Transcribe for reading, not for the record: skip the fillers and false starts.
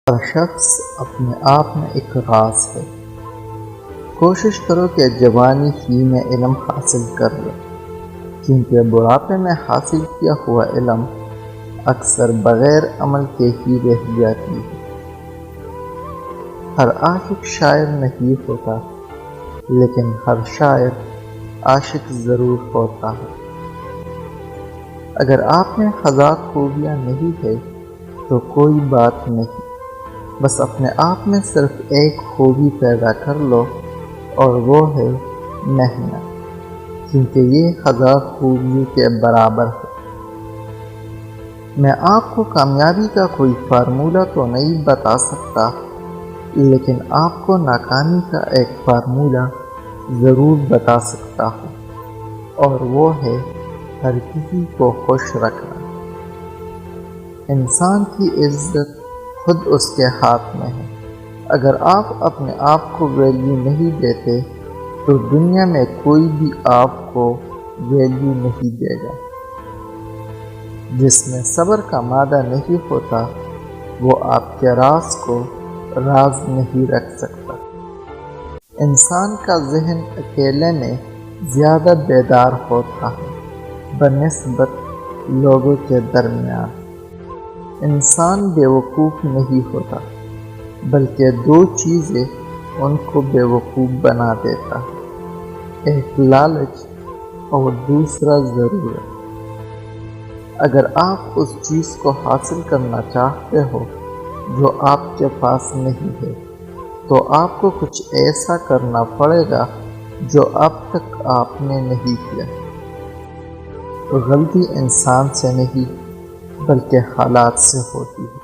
ہر شخص اپنے آپ میں ایک راز ہے۔ کوشش کرو کہ جوانی ہی میں علم حاصل کر لو، کیونکہ بڑھاپے میں حاصل کیا ہوا علم اکثر بغیر عمل کے ہی رہ جاتی ہے۔ ہر عاشق شاعر نہیں ہوتا، لیکن ہر شاعر عاشق ضرور ہوتا ہے۔ اگر آپ میں ہزار خوبیاں نہیں ہے تو کوئی بات نہیں، بس اپنے آپ میں صرف ایک خوبی پیدا کر لو، اور وہ ہے محنت، کیونکہ یہ ہزار خوبیوں کے برابر ہے۔ میں آپ کو کامیابی کا کوئی فارمولہ تو نہیں بتا سکتا، لیکن آپ کو ناکامی کا ایک فارمولہ ضرور بتا سکتا ہوں، اور وہ ہے ہر کسی کو خوش رکھنا۔ انسان کی عزت خود اس کے ہاتھ میں ہے۔ اگر آپ اپنے آپ کو ویلیو نہیں دیتے تو دنیا میں کوئی بھی آپ کو ویلیو نہیں دے گا۔ جس میں صبر کا مادہ نہیں ہوتا، وہ آپ کے راز کو راز نہیں رکھ سکتا۔ انسان کا ذہن اکیلے میں زیادہ بیدار ہوتا ہے بنسبت لوگوں کے درمیان۔ انسان بیوقوف نہیں ہوتا، بلکہ دو چیزیں ان کو بیوقوف بنا دیتا ہے، ایک لالچ اور دوسرا ضرورت۔ اگر آپ اس چیز کو حاصل کرنا چاہتے ہو جو آپ کے پاس نہیں ہے، تو آپ کو کچھ ایسا کرنا پڑے گا جو اب تک آپ نے نہیں کیا۔ غلطی انسان سے نہیں بلکہ حالات سے ہوتی ہے۔